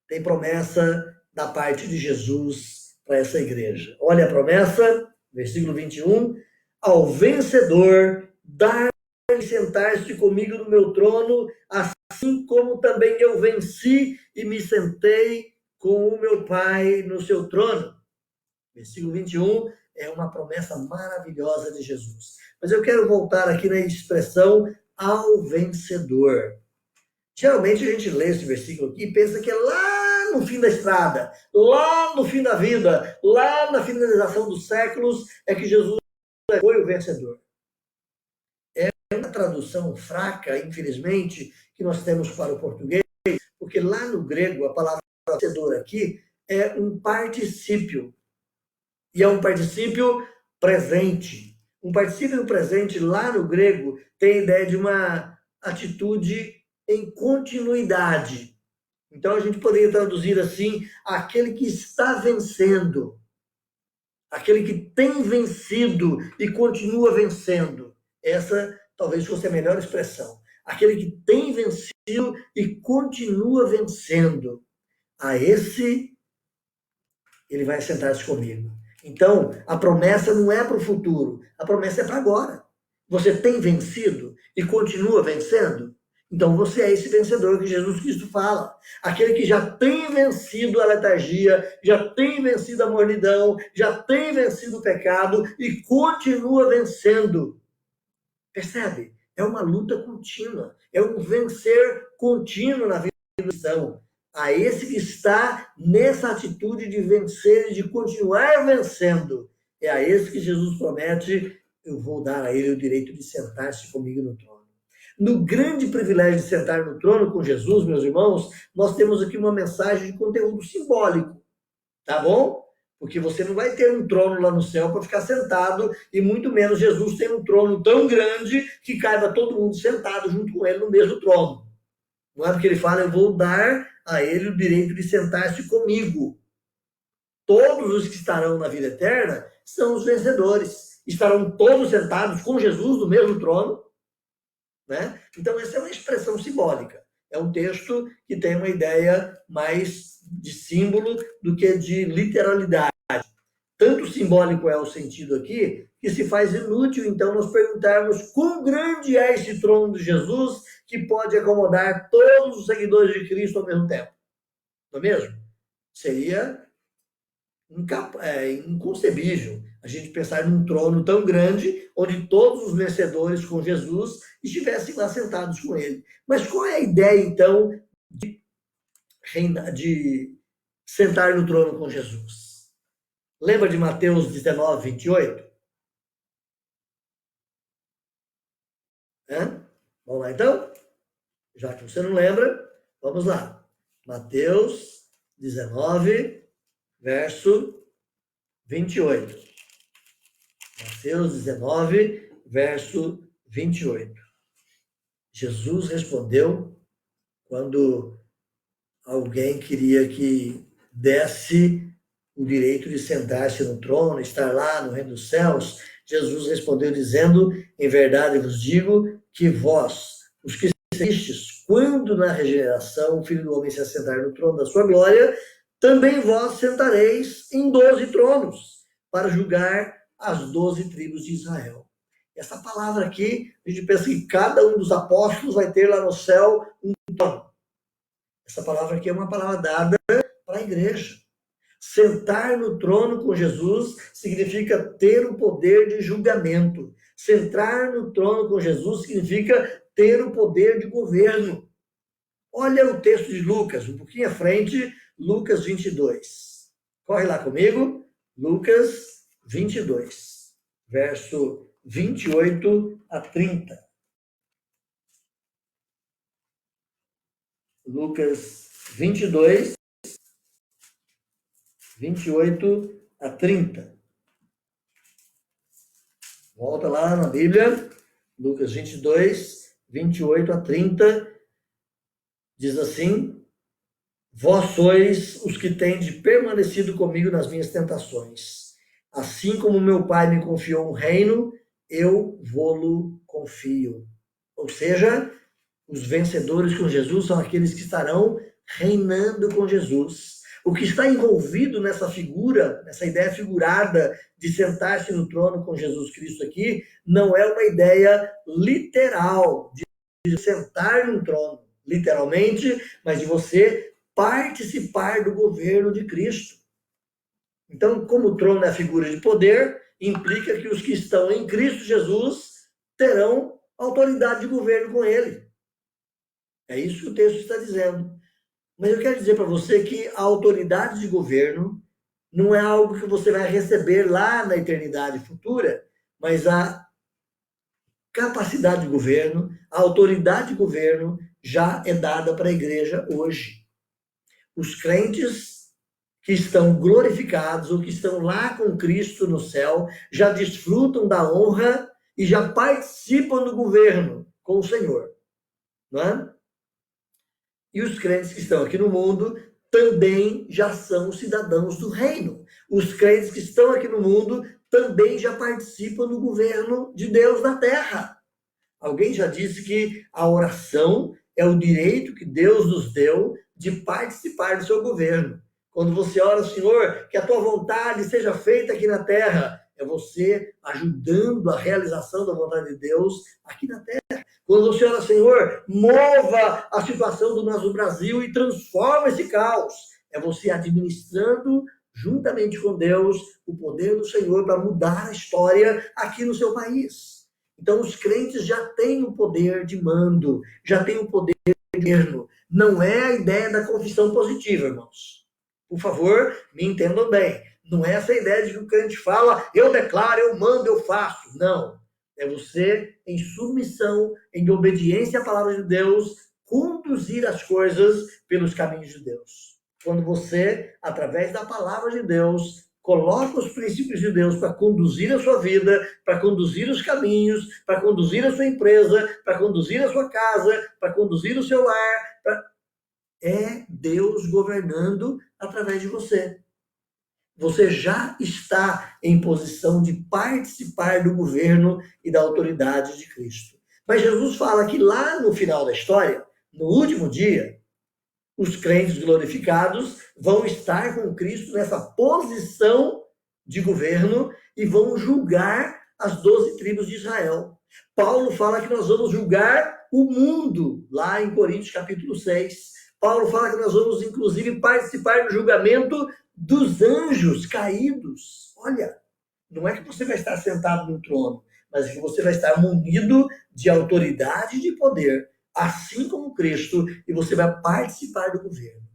A: Tem promessa da parte de Jesus para essa igreja. Olha a promessa, versículo 21. Ao vencedor, dar-lhe sentar-se comigo no meu trono, assim como também eu venci e me sentei com o meu Pai no seu trono. Versículo 21 é uma promessa maravilhosa de Jesus. Mas eu quero voltar aqui na expressão ao vencedor. Geralmente a gente lê esse versículo aqui e pensa que é lá no fim da estrada, lá no fim da vida, lá na finalização dos séculos, é que Jesus foi o vencedor. É uma tradução fraca, infelizmente, que nós temos para o português, porque lá no grego a palavra vencedor aqui é um particípio. E é um particípio presente. Um particípio presente lá no grego tem a ideia de uma atitude em continuidade. Então a gente poderia traduzir assim: aquele que está vencendo, aquele que tem vencido e continua vencendo. Essa talvez fosse a melhor expressão. Aquele que tem vencido e continua vencendo. A esse, ele vai sentar-se comigo. Então, a promessa não é para o futuro, a promessa é para agora. Você tem vencido e continua vencendo? Então você é esse vencedor que Jesus Cristo fala. Aquele que já tem vencido a letargia, já tem vencido a mornidão, já tem vencido o pecado e continua vencendo. Percebe? É uma luta contínua, é um vencer contínuo na vida cristã. A esse que está nessa atitude de vencer e de continuar vencendo, é a esse que Jesus promete: eu vou dar a ele o direito de sentar-se comigo no trono. No grande privilégio de sentar no trono com Jesus, meus irmãos, nós temos aqui uma mensagem de conteúdo simbólico, tá bom? Porque você não vai ter um trono lá no céu para ficar sentado, e muito menos Jesus tem um trono tão grande que caiba todo mundo sentado junto com ele no mesmo trono. Não é porque ele fala: eu vou dar a ele o direito de sentar-se comigo. Todos os que estarão na vida eterna são os vencedores. Estarão todos sentados com Jesus no mesmo trono, né? Então essa é uma expressão simbólica. É um texto que tem uma ideia mais de símbolo do que de literalidade. Tanto simbólico é o sentido aqui, que se faz inútil, então, nós perguntarmos quão grande é esse trono de Jesus que pode acomodar todos os seguidores de Cristo ao mesmo tempo. Não é mesmo? Seria inconcebível a gente pensar num trono tão grande, onde todos os vencedores com Jesus estivessem lá sentados com ele. Mas qual é a ideia, então, de sentar no trono com Jesus? Lembra de Mateus 19, 28? Vamos lá, então? Já que você não lembra, vamos lá. Mateus 19, verso 28. Mateus 19, verso 28. Jesus respondeu quando alguém queria que desse o direito de sentar-se no trono, estar lá no reino dos céus. Jesus respondeu dizendo: em verdade vos digo que vós, os que exististes, quando na regeneração o Filho do Homem se assentar no trono da sua glória, também vós sentareis em 12 tronos, para julgar as 12 tribos de Israel. Essa palavra aqui, a gente pensa que cada um dos apóstolos vai ter lá no céu um trono. Essa palavra aqui é uma palavra dada para a igreja. Sentar no trono com Jesus significa ter o poder de julgamento. Sentar no trono com Jesus significa ter o poder de governo. Olha o texto de Lucas, um pouquinho à frente, Lucas 22. Corre lá comigo, Lucas 22, verso 28 a 30. Lucas 22, 28 a 30. Volta lá na Bíblia, Lucas 22, 28 a 30. Diz assim: vós sois os que tendes permanecido comigo nas minhas tentações. Assim como meu Pai me confiou um reino, eu vô-lo confio. Ou seja, os vencedores com Jesus são aqueles que estarão reinando com Jesus. O que está envolvido nessa figura, nessa ideia figurada de sentar-se no trono com Jesus Cristo aqui, não é uma ideia literal de sentar num trono, literalmente, mas de você participar do governo de Cristo. Então, como o trono é a figura de poder, implica que os que estão em Cristo Jesus terão autoridade de governo com ele. É isso que o texto está dizendo. Mas eu quero dizer para você que a autoridade de governo não é algo que você vai receber lá na eternidade futura, mas a capacidade de governo, a autoridade de governo já é dada para a igreja hoje. Os crentes que estão glorificados ou que estão lá com Cristo no céu já desfrutam da honra e já participam do governo com o Senhor, não é? E os crentes que estão aqui no mundo também já são cidadãos do reino. Os crentes que estão aqui no mundo também já participam do governo de Deus na terra. Alguém já disse que a oração é o direito que Deus nos deu de participar do seu governo. Quando você ora, Senhor, que a tua vontade seja feita aqui na terra, é você ajudando a realização da vontade de Deus aqui na terra. Quando você ora, Senhor, mova a situação do nosso Brasil e transforma esse caos, é você administrando juntamente com Deus o poder do Senhor para mudar a história aqui no seu país. Então, os crentes já têm o poder de mando, já têm o poder de governo. Não é a ideia da confissão positiva, irmãos. Por favor, me entendam bem. Não é essa ideia de que o crente fala, eu declaro, eu mando, eu faço. Não. É você, em submissão, em obediência à palavra de Deus, conduzir as coisas pelos caminhos de Deus. Quando você, através da palavra de Deus, coloca os princípios de Deus para conduzir a sua vida, para conduzir os caminhos, para conduzir a sua empresa, para conduzir a sua casa, para conduzir o seu lar, é Deus governando através de você. Você já está em posição de participar do governo e da autoridade de Cristo. Mas Jesus fala que lá no final da história, no último dia, os crentes glorificados vão estar com Cristo nessa posição de governo e vão julgar as 12 tribos de Israel. Paulo fala que nós vamos julgar o mundo, lá em Coríntios capítulo 6. Paulo fala que nós vamos, inclusive, participar do julgamento dos anjos caídos. Olha, não é que você vai estar sentado no trono, mas que você vai estar munido de autoridade e de poder, assim como Cristo, e você vai participar do governo.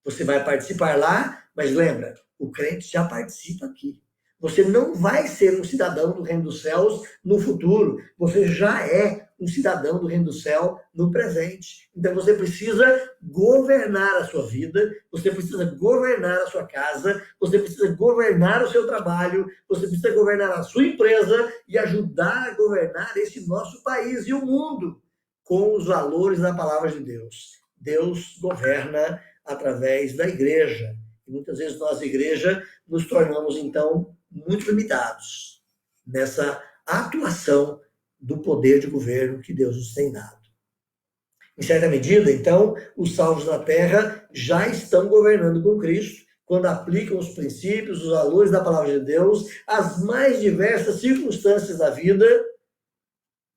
A: Você vai participar lá, mas lembra, o crente já participa aqui. Você não vai ser um cidadão do reino dos céus no futuro. Você já é um cidadão do reino do céu no presente. Então você precisa governar a sua vida, você precisa governar a sua casa, você precisa governar o seu trabalho, você precisa governar a sua empresa e ajudar a governar esse nosso país e o mundo com os valores da palavra de Deus. Deus governa através da igreja. E muitas vezes nós, igreja, nos tornamos, então, muito limitados nessa atuação do poder de governo que Deus nos tem dado. Em certa medida, então, os salvos na terra já estão governando com Cristo, quando aplicam os princípios, os valores da palavra de Deus, às mais diversas circunstâncias da vida,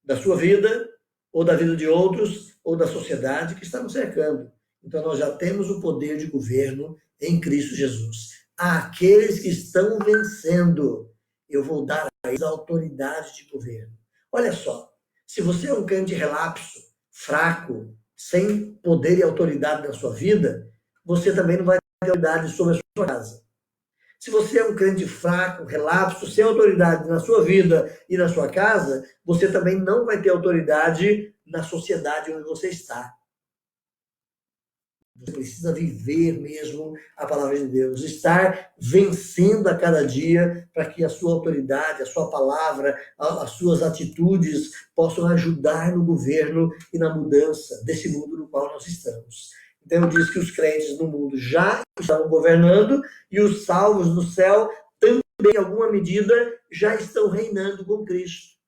A: da sua vida, ou da vida de outros, ou da sociedade que está nos cercando. Então, nós já temos o poder de governo em Cristo Jesus. Àqueles que estão vencendo, eu vou dar a eles a autoridade de governo. Olha só, se você é um crente relapso, fraco, sem poder e autoridade na sua vida, você também não vai ter autoridade sobre a sua casa. Se você é um crente fraco, relapso, sem autoridade na sua vida e na sua casa, você também não vai ter autoridade na sociedade onde você está. Você precisa viver mesmo a palavra de Deus, estar vencendo a cada dia para que a sua autoridade, a sua palavra, as suas atitudes possam ajudar no governo e na mudança desse mundo no qual nós estamos. Então eu disse que os crentes no mundo já estão governando e os salvos no céu também, em alguma medida, já estão reinando com Cristo.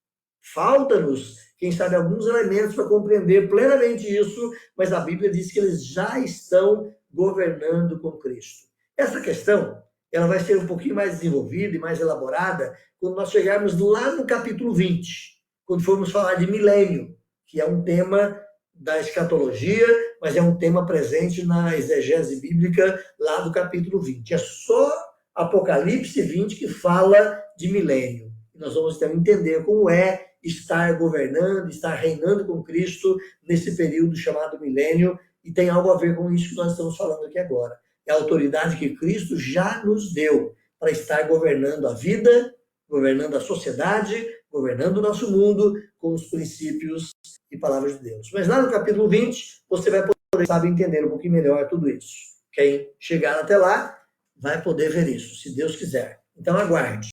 A: Falta-nos, quem sabe, alguns elementos para compreender plenamente isso, mas a Bíblia diz que eles já estão governando com Cristo. Essa questão, ela vai ser um pouquinho mais desenvolvida e mais elaborada quando nós chegarmos lá no capítulo 20, quando formos falar de milênio, que é um tema da escatologia, mas é um tema presente na exegese bíblica lá do capítulo 20. É só Apocalipse 20 que fala de milênio. Nós vamos então entender como é estar governando, estar reinando com Cristo nesse período chamado milênio, e tem algo a ver com isso que nós estamos falando aqui agora. É a autoridade que Cristo já nos deu para estar governando a vida, governando a sociedade, governando o nosso mundo com os princípios e palavras de Deus. Mas lá no capítulo 20, você vai poder, sabe, entender um pouquinho melhor tudo isso. Quem chegar até lá vai poder ver isso, se Deus quiser. Então aguarde.